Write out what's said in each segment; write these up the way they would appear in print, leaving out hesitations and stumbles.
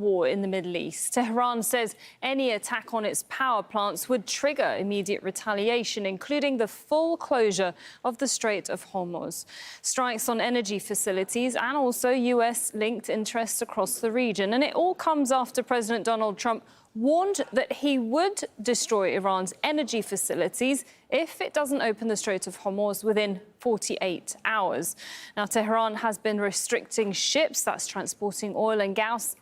war in the Middle East. Tehran says any attack on its power plants would trigger immediate retaliation, including the full closure of the Strait of Hormuz, strikes on energy facilities and also US-linked interests across the region. And it all comes after President Donald Trump warned that he would destroy Iran's energy facilities if it doesn't open the Strait of Hormuz within 48 hours. Now, Tehran has been restricting ships that's transporting oil and gas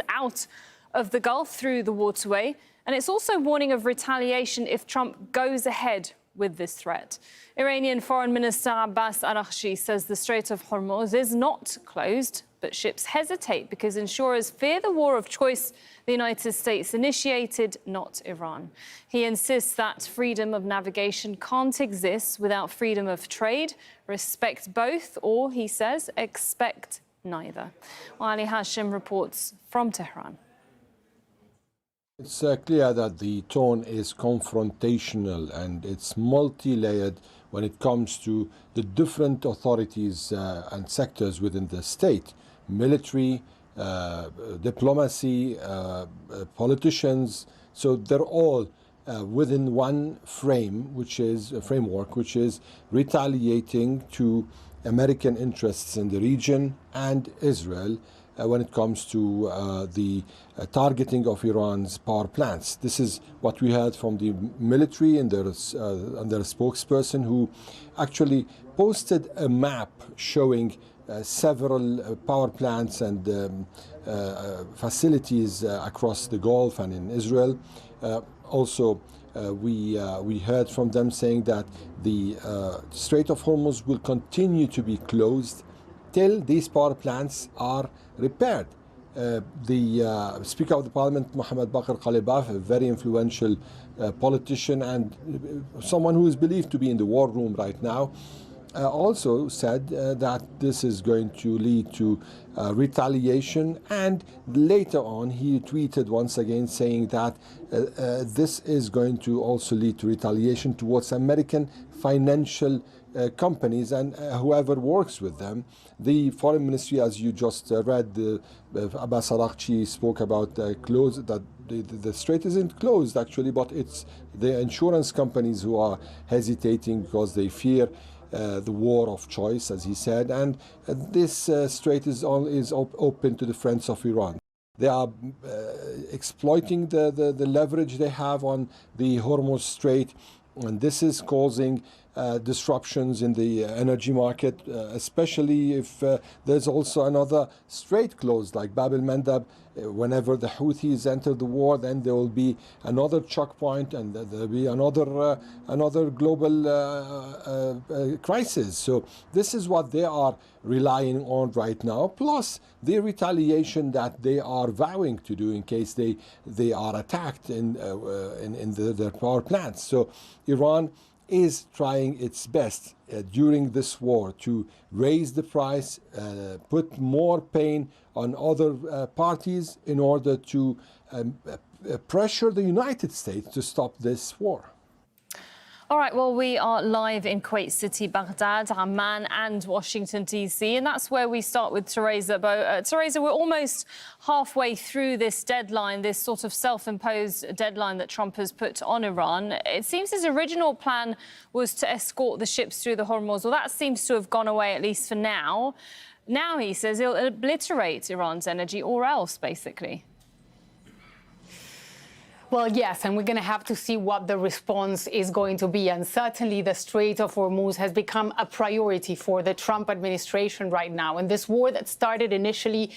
out of the Gulf through the waterway. And it's also warning of retaliation if Trump goes ahead with this threat. Iranian Foreign Minister Abbas Araghchi says the Strait of Hormuz is not closed, but ships hesitate because insurers fear the war of choice the United States initiated, not Iran. He insists that freedom of navigation can't exist without freedom of trade. Respect both, or, he says, expect neither. Ali Hashim reports from Tehran. It's clear that the tone is confrontational and it's multi-layered when it comes to the different authorities and sectors within the state. Military, diplomacy, politicians. So they're all within one framework, which is retaliating to American interests in the region and Israel when it comes to the targeting of Iran's power plants. This is what we heard from the military and their spokesperson, who actually posted a map showing several power plants and facilities across the Gulf and in Israel. Also, we heard from them saying that the Strait of Hormuz will continue to be closed till these power plants are repaired. The Speaker of the Parliament, Mohammed Bakr Qalibaf, a very influential politician and someone who is believed to be in the war room right now, also said that this is going to lead to retaliation, and later on he tweeted once again saying that this is going to also lead to retaliation towards American financial companies and whoever works with them. The foreign ministry, as you just read, Abbas Araghchi spoke about that the strait isn't closed actually, but it's the insurance companies who are hesitating because they fear the war of choice, as he said, and this strait is open to the friends of Iran. They are exploiting the leverage they have on the Hormuz Strait, and this is causing disruptions in the energy market, especially if there's also another strait closed like Bab el-Mandab. Whenever the Houthis enter the war, then there will be another choke point and there will be another global crisis. So this is what they are relying on right now, plus the retaliation that they are vowing to do in case they are attacked in their power plants. So Iran is trying its best during this war to raise the price, put more pain on other parties in order to pressure the United States to stop this war. All right, well, we are live in Kuwait City, Baghdad, Amman and Washington, D.C. And that's where we start with Teresa. Teresa, we're almost halfway through this deadline, this sort of self-imposed deadline that Trump has put on Iran. It seems his original plan was to escort the ships through the Hormuz. Well, that seems to have gone away, at least for now. Now he says he'll obliterate Iran's energy or else, basically. Well, yes, and we're going to have to see what the response is going to be. And certainly the Strait of Hormuz has become a priority for the Trump administration right now. And this war that started initially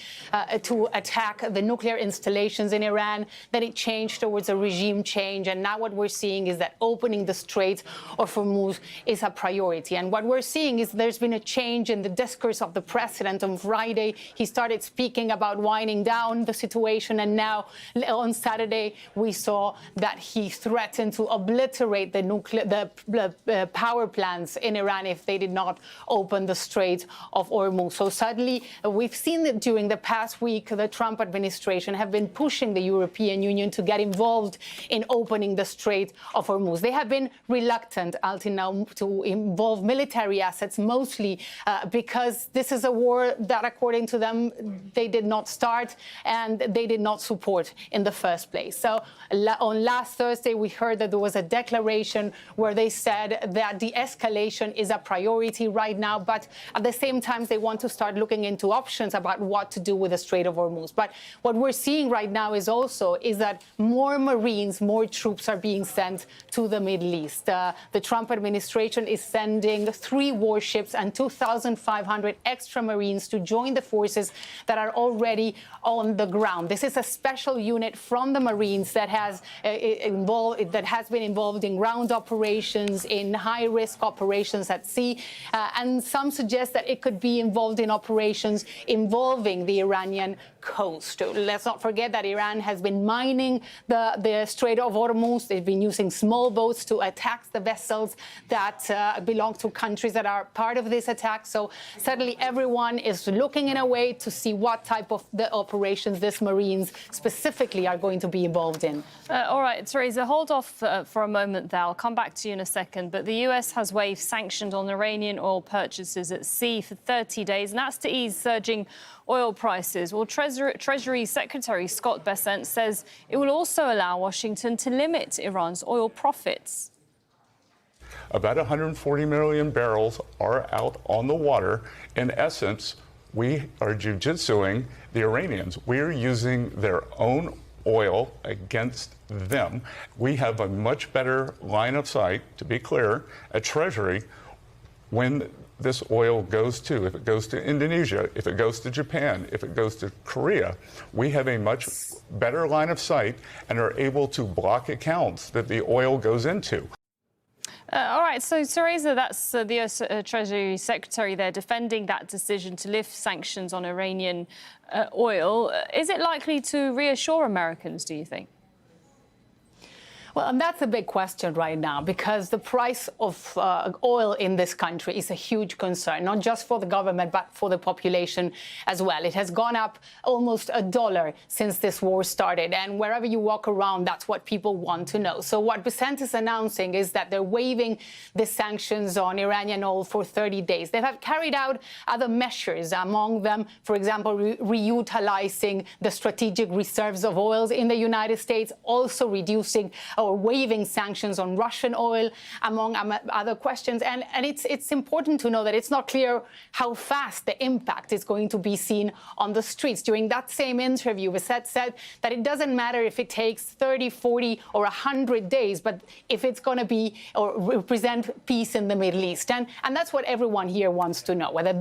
to attack the nuclear installations in Iran, then it changed towards a regime change. And now what we're seeing is that opening the Strait of Hormuz is a priority. And what we're seeing is there's been a change in the discourse of the president. On Friday, he started speaking about winding down the situation. And now on Saturday, we saw that he threatened to obliterate the power plants in Iran if they did not open the Strait of Hormuz. So suddenly, we've seen that during the past week, the Trump administration have been pushing the European Union to get involved in opening the Strait of Hormuz. They have been reluctant until now to involve military assets, mostly because this is a war that, according to them, they did not start and they did not support in the first place. So on last Thursday, we heard that there was a declaration where they said that the escalation is a priority right now, but at the same time, they want to start looking into options about what to do with the Strait of Hormuz. But what we're seeing right now is that more Marines, more troops are being sent to the Middle East. The Trump administration is sending 3 warships and 2,500 extra Marines to join the forces that are already on the ground. This is a special unit from the Marines that has been involved in ground operations, in high-risk operations at sea, and some suggest that it could be involved in operations involving the Iranian coast. Let's not forget that Iran has been mining the Strait of Hormuz. They've been using small boats to attack the vessels that belong to countries that are part of this attack. So suddenly everyone is looking in a way to see what type of the operations these Marines specifically are going to be involved in. All right, Teresa, hold off for a moment there. I'll come back to you in a second. But the US has waived sanctions on Iranian oil purchases at sea for 30 days, and that's to ease surging oil prices. Well, Treasury Secretary Scott Bessent says it will also allow Washington to limit Iran's oil profits. About 140 million barrels are out on the water. In essence, we are jujitsuing the Iranians. We're using their own oil against them. We have a much better line of sight, to be clear, at Treasury when this oil goes to. If it goes to Indonesia, if it goes to Japan, if it goes to Korea, we have a much better line of sight and are able to block accounts that the oil goes into. All right, so Teresa, that's the US Treasury Secretary there defending that decision to lift sanctions on Iranian oil. Is it likely to reassure Americans, do you think? Well, and that's a big question right now, because the price of oil in this country is a huge concern, not just for the government, but for the population as well. It has gone up almost $1 since this war started. And wherever you walk around, that's what people want to know. So what Bessent is announcing is that they're waiving the sanctions on Iranian oil for 30 days. They have carried out other measures, among them, for example, reutilizing the strategic reserves of oils in the United States, also reducing or waiving sanctions on Russian oil, among other questions. And it's important to know that it's not clear how fast the impact is going to be seen on the streets. During that same interview, Bessent said that it doesn't matter if it takes 30, 40 or 100 days, but if it's going to be or represent peace in the Middle East. And that's what everyone here wants to know, whether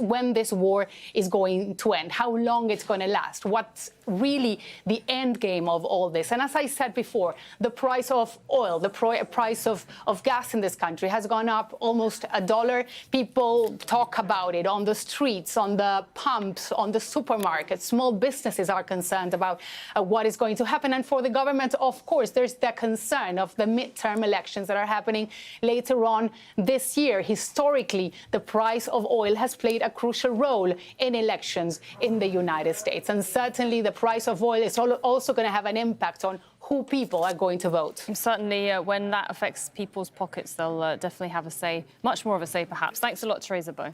when this war is going to end, how long it's going to last, what's really the end game of all this. And as I said before, the price of oil, the price of gas in this country has gone up almost $1. People talk about it on the streets, on the pumps, on the supermarkets. Small businesses are concerned about what is going to happen. And for the government, of course, there's the concern of the midterm elections that are happening later on this year. Historically, the price of oil has played a crucial role in elections in the United States. And certainly the price of oil is also going to have an impact on who people are going to vote. And certainly, when that affects people's pockets, they'll definitely have a say, much more of a say, perhaps. Thanks a lot, Teresa Bow.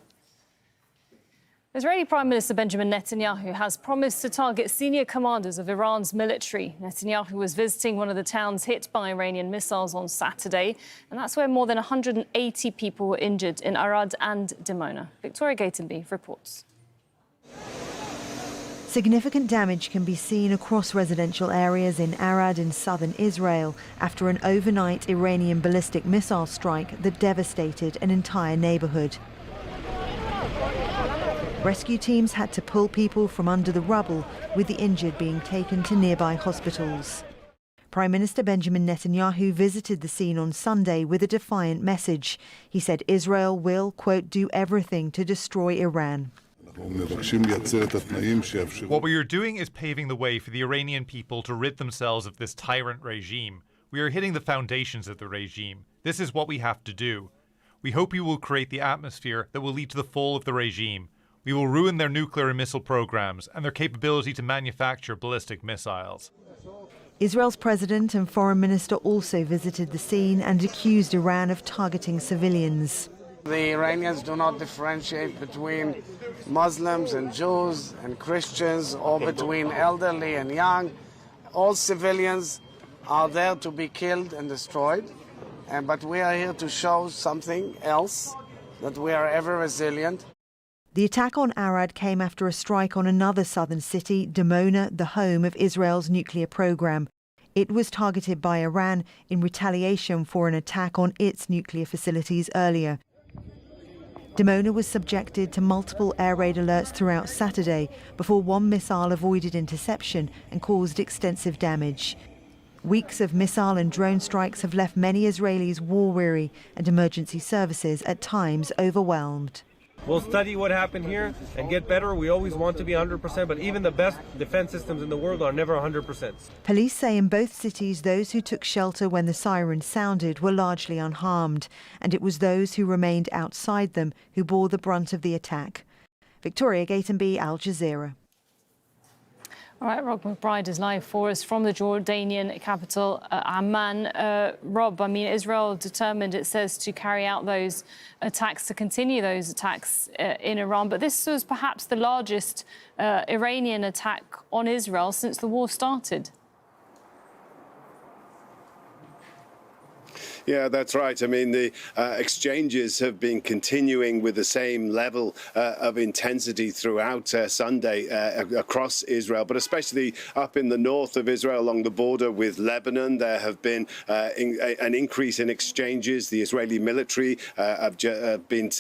Israeli Prime Minister Benjamin Netanyahu has promised to target senior commanders of Iran's military. Netanyahu was visiting one of the towns hit by Iranian missiles on Saturday, and that's where more than 180 people were injured in Arad and Dimona. Victoria Gatenby reports. Significant damage can be seen across residential areas in Arad in southern Israel after an overnight Iranian ballistic missile strike that devastated an entire neighborhood. Rescue teams had to pull people from under the rubble, with the injured being taken to nearby hospitals. Prime Minister Benjamin Netanyahu visited the scene on Sunday with a defiant message. He said Israel will, quote, do everything to destroy Iran. What we are doing is paving the way for the Iranian people to rid themselves of this tyrant regime. We are hitting the foundations of the regime. This is what we have to do. We hope you will create the atmosphere that will lead to the fall of the regime. We will ruin their nuclear and missile programs and their capability to manufacture ballistic missiles. Israel's president and foreign minister also visited the scene and accused Iran of targeting civilians. The Iranians do not differentiate between Muslims and Jews and Christians or between elderly and young. All civilians are there to be killed and destroyed. But we are here to show something else, that we are ever resilient. The attack on Arad came after a strike on another southern city, Dimona, the home of Israel's nuclear program. It was targeted by Iran in retaliation for an attack on its nuclear facilities earlier. Dimona was subjected to multiple air raid alerts throughout Saturday before one missile avoided interception and caused extensive damage. Weeks of missile and drone strikes have left many Israelis war-weary and emergency services at times overwhelmed. We'll study what happened here and get better. We always want to be 100%, but even the best defense systems in the world are never 100%. Police say in both cities those who took shelter when the sirens sounded were largely unharmed, and it was those who remained outside them who bore the brunt of the attack. Victoria Gatenby, Al Jazeera. All right, Rob McBride is live for us from the Jordanian capital, Amman. Rob, I mean, Israel determined, it says, to carry out those attacks, to continue those attacks in Iran. But this was perhaps the largest Iranian attack on Israel since the war started. Yeah, that's right. I mean, the exchanges have been continuing with the same level of intensity throughout Sunday across Israel, but especially up in the north of Israel along the border with Lebanon. There have been an increase in exchanges. The Israeli military have been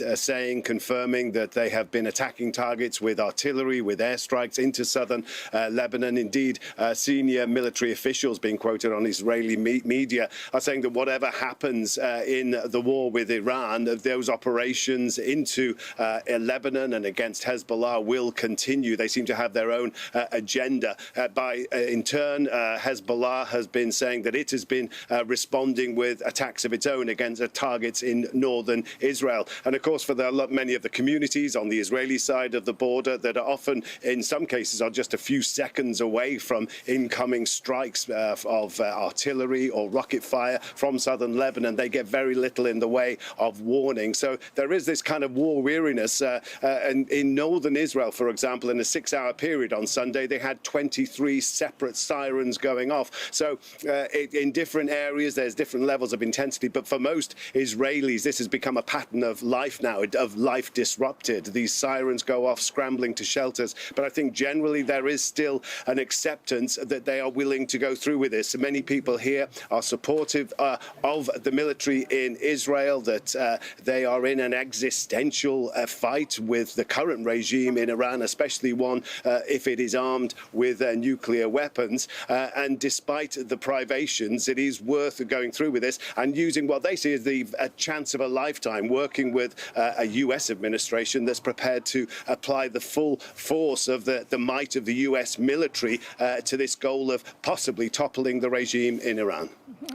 confirming that they have been attacking targets with artillery, with airstrikes into southern Lebanon. Indeed, senior military officials being quoted on Israeli media are saying that whatever happens in the war with Iran, those operations into Lebanon and against Hezbollah will continue. They seem to have their own agenda. In turn, Hezbollah has been saying that it has been responding with attacks of its own against targets in northern Israel. And of course, for many of the communities on the Israeli side of the border that are often, in some cases, are just a few seconds away from incoming strikes of artillery or rocket fire from southern Lebanon, they get very little in the way of warning. So there is this kind of war weariness. And in northern Israel, for example, in a 6-hour period on Sunday, they had 23 separate sirens going off. So in different areas, there's different levels of intensity. But for most Israelis, this has become a pattern of life now, of life disrupted. These sirens go off scrambling to shelters. But I think generally there is still an acceptance that they are willing to go through with this. Many people here are supportive of the military in Israel, that they are in an existential fight with the current regime in Iran, especially one if it is armed with nuclear weapons. And despite the privations, it is worth going through with this and using what they see as a chance of a lifetime, working with a US administration that's prepared to apply the full force of the might of the US military to this goal of possibly toppling the regime in Iran.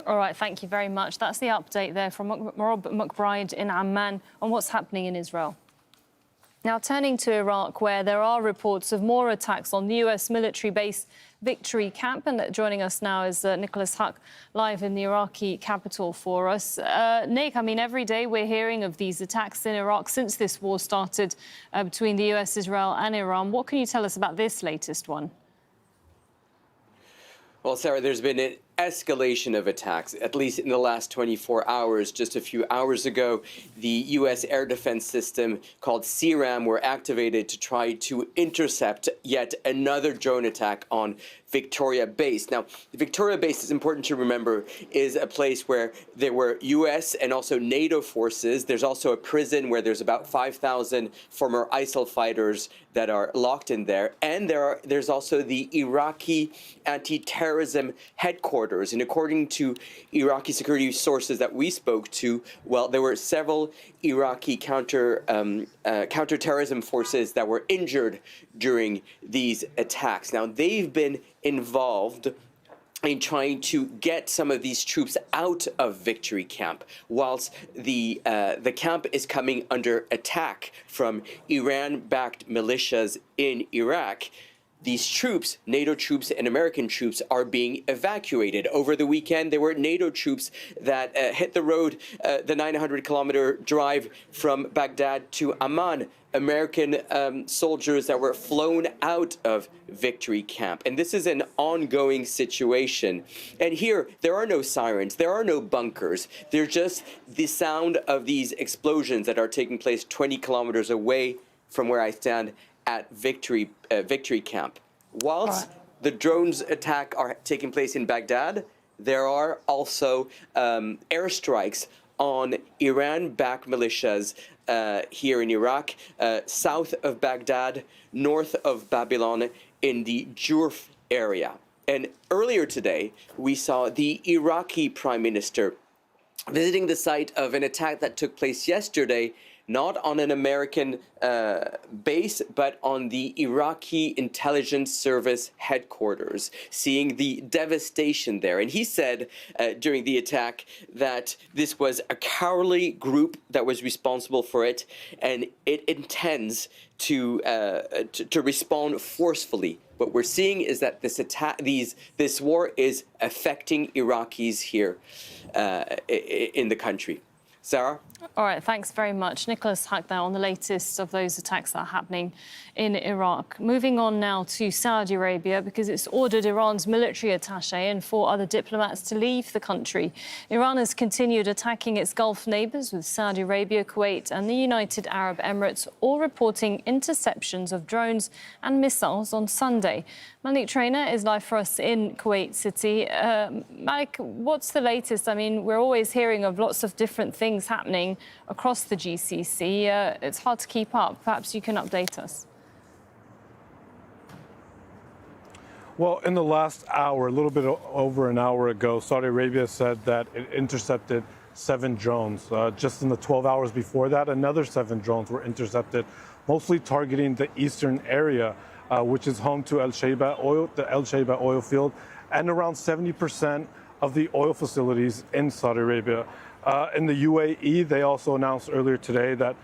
All right, thank you very much. That's the update there from Rob McBride in Amman on what's happening in Israel. Now, turning to Iraq, where there are reports of more attacks on the US military base Victory Camp. And joining us now is Nicholas Huck, live in the Iraqi capital for us. Nick, I mean, every day we're hearing of these attacks in Iraq since this war started between the US, Israel and Iran. What can you tell us about this latest one? Well, Sarah, there's been an escalation of attacks, at least in the last 24 hours. Just a few hours ago, the U.S. air defense system called CRAM were activated to try to intercept yet another drone attack on Victoria Base. Now, the Victoria Base, is important to remember, is a place where there were U.S. and also NATO forces. There's also a prison where there's about 5,000 former ISIL fighters that are locked in there. And there's also the Iraqi anti-terrorism headquarters headquarters. And according to Iraqi security sources that we spoke to, well, there were several Iraqi counterterrorism forces that were injured during these attacks. Now, they've been involved in trying to get some of these troops out of Victory Camp, whilst the camp is coming under attack from Iran-backed militias in Iraq. These troops, NATO troops and American troops, are being evacuated. Over the weekend, there were NATO troops that hit the road, the 900-kilometer drive from Baghdad to Amman. American soldiers that were flown out of Victory Camp. And this is an ongoing situation. And here, there are no sirens, there are no bunkers. There's just the sound of these explosions that are taking place 20 kilometers away from where I stand at Victory Camp. Whilst the drones attack are taking place in Baghdad, there are also airstrikes on Iran-backed militias here in Iraq, south of Baghdad, north of Babylon, in the Jurf area. And earlier today, we saw the Iraqi Prime Minister visiting the site of an attack that took place yesterday, not on an American base, but on the Iraqi intelligence service headquarters, seeing the devastation there. And he said during the attack that this was a cowardly group that was responsible for it, and it intends to respond forcefully. What we're seeing is that this war is affecting Iraqis here in the country. Sarah? All right, thanks very much. Nicholas Hack there on the latest of those attacks that are happening in Iraq. Moving on now to Saudi Arabia, because it's ordered Iran's military attaché and 4 other diplomats to leave the country. Iran has continued attacking its Gulf neighbours, with Saudi Arabia, Kuwait and the United Arab Emirates all reporting interceptions of drones and missiles on Sunday. Malik Trainer is live for us in Kuwait City. Malik, what's the latest? I mean, we're always hearing of lots of different things happening across the GCC. It's hard to keep up. Perhaps you can update us. Well, in the last hour, a little bit over an hour ago, Saudi Arabia said that it intercepted 7 drones. Just in the 12 hours before that, another 7 drones were intercepted, mostly targeting the eastern area, which is home to the El Sheiba oil field, and around 70% of the oil facilities in Saudi Arabia. In the UAE, they also announced earlier today that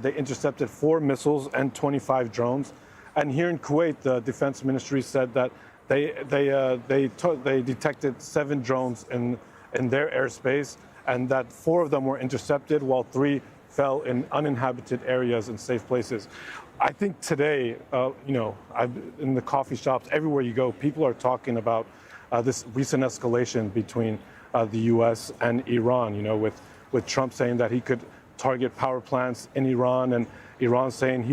they intercepted 4 missiles and 25 drones. And here in Kuwait, the Defense Ministry said that they detected 7 drones in their airspace, and that 4 of them were intercepted, while 3 fell in uninhabited areas and safe places. I think today, in the coffee shops, everywhere you go, people are talking about this recent escalation between the U.S. and Iran, with Trump saying that he could target power plants in Iran, and Iran saying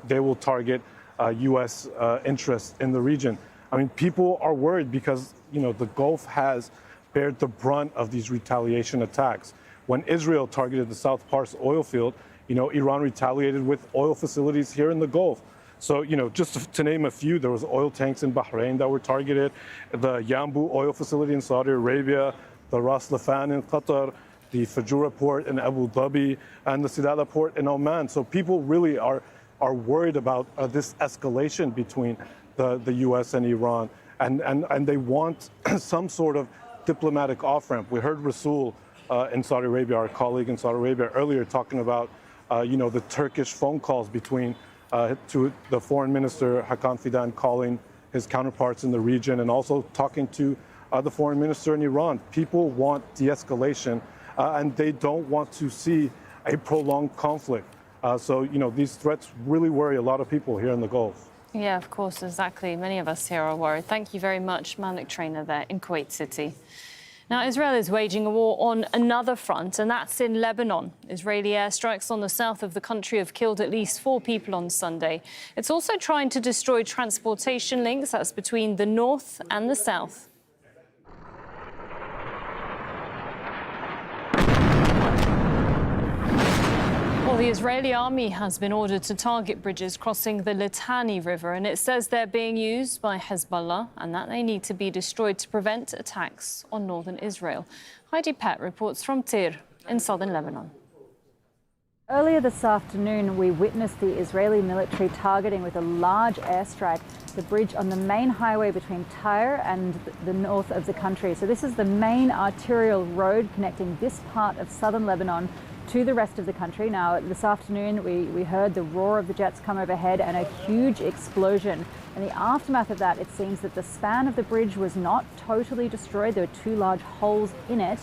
they will target U.S. interests in the region. I mean, people are worried because, the Gulf has bared the brunt of these retaliation attacks. When Israel targeted the South Pars oil field, Iran retaliated with oil facilities here in the Gulf. So, just to name a few, there was oil tanks in Bahrain that were targeted, the Yanbu oil facility in Saudi Arabia, the Ras Laffan in Qatar, the Fajura port in Abu Dhabi, and the Sidala port in Oman. So people really are worried about this escalation between the U.S. and Iran, and they want some sort of diplomatic off-ramp. We heard Rasul in Saudi Arabia, our colleague in Saudi Arabia, earlier talking about the Turkish phone calls between to the foreign minister Hakan Fidan calling his counterparts in the region, and also talking to the foreign minister in Iran. People want de-escalation, and they don't want to see a prolonged conflict. So these threats really worry a lot of people here in the Gulf. Yeah, of course, exactly. Many of us here are worried. Thank you very much, Malik Trainer there in Kuwait City. Now, Israel is waging a war on another front, and that's in Lebanon. Israeli airstrikes on the south of the country have killed at least 4 people on Sunday. It's also trying to destroy transportation links, that's between the north and the south. Well, The Israeli army has been ordered to target bridges crossing the Litani River, and it says they're being used by Hezbollah and that they need to be destroyed to prevent attacks on northern Israel. Heidi Pett reports from Tyr in southern Lebanon. Earlier this afternoon, we witnessed the Israeli military targeting with a large airstrike the bridge on the main highway between Tyre and the north of the country. So this is the main arterial road connecting this part of southern Lebanon to the rest of the country. Now, this afternoon, we heard the roar of the jets come overhead and a huge explosion. In the aftermath of that, it seems that the span of the bridge was not totally destroyed. There were two large holes in it.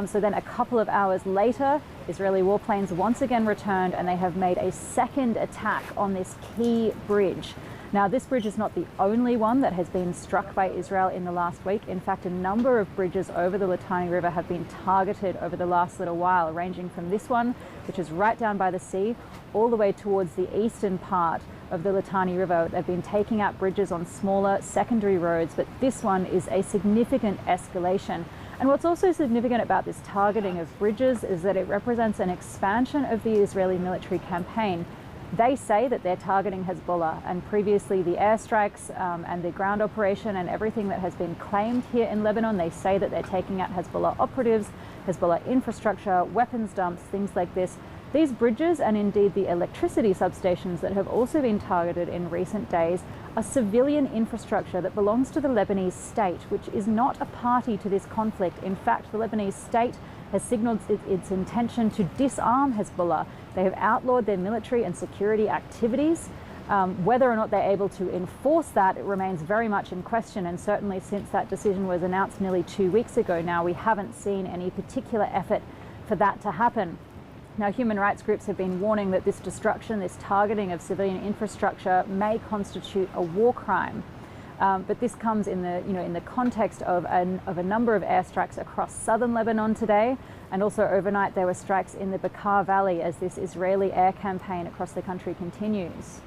So then a couple of hours later, Israeli warplanes once again returned and they have made a second attack on this key bridge. Now, this bridge is not the only one that has been struck by Israel in the last week. In fact, a number of bridges over the Litani River have been targeted over the last little while, ranging from this one, which is right down by the sea, all the way towards the eastern part of the Litani River. They've been taking out bridges on smaller secondary roads, but this one is a significant escalation. And what's also significant about this targeting of bridges is that it represents an expansion of the Israeli military campaign. They say that they're targeting Hezbollah, and previously the airstrikes and the ground operation and everything that has been claimed here in Lebanon, they say that they're taking out Hezbollah operatives, Hezbollah infrastructure, weapons dumps, things like this. These bridges and indeed the electricity substations that have also been targeted in recent days are civilian infrastructure that belongs to the Lebanese state, which is not a party to this conflict. In fact, the Lebanese state has signaled its intention to disarm Hezbollah. They have outlawed their military and security activities. Whether or not they're able to enforce that, it remains very much in question. And certainly since that decision was announced nearly 2 weeks ago now, we haven't seen any particular effort for that to happen. Now, human rights groups have been warning that this destruction, this targeting of civilian infrastructure may constitute a war crime. But this comes in the context of a number of airstrikes across southern Lebanon today, and also overnight there were strikes in the Bekaa Valley as this Israeli air campaign across the country continues.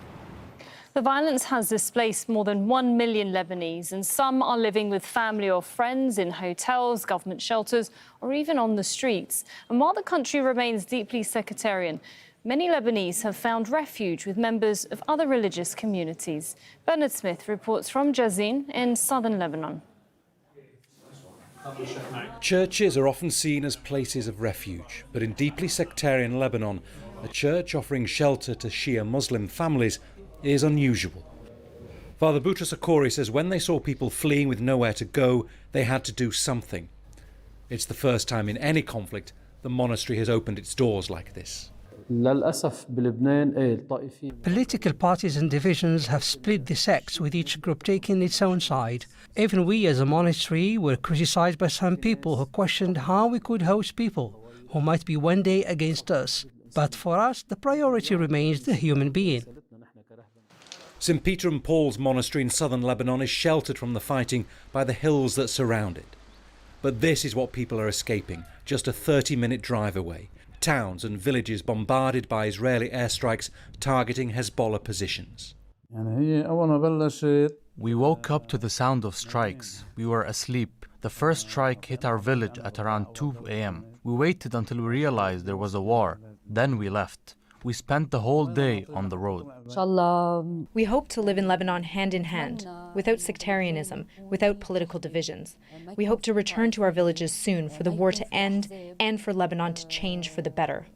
The violence has displaced more than 1 million Lebanese, and some are living with family or friends in hotels, government shelters, or even on the streets. And while the country remains deeply sectarian, many Lebanese have found refuge with members of other religious communities. Bernard Smith reports from Jazeera in southern Lebanon. Churches are often seen as places of refuge, but in deeply sectarian Lebanon, a church offering shelter to Shia Muslim families is unusual. Father Boutros Akori says when they saw people fleeing with nowhere to go, they had to do something. It's the first time in any conflict the monastery has opened its doors like this. Political parties and divisions have split the sects, with each group taking its own side. Even we as a monastery were criticized by some people who questioned how we could host people who might be one day against us. But for us, the priority remains the human being. St. Peter and Paul's monastery in southern Lebanon is sheltered from the fighting by the hills that surround it. But this is what people are escaping, just a 30-minute drive away. Towns and villages bombarded by Israeli airstrikes targeting Hezbollah positions. We woke up to the sound of strikes. We were asleep. The first strike hit our village at around 2 a.m. We waited until we realized there was a war. Then we left. We spent the whole day on the road. We hope to live in Lebanon hand in hand, without sectarianism, without political divisions. We hope to return to our villages soon for the war to end and for Lebanon to change for the better.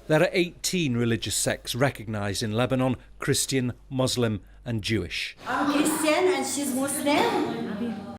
There are 18 religious sects recognized in Lebanon: Christian, Muslim and Jewish. I'm Christian and she's Muslim.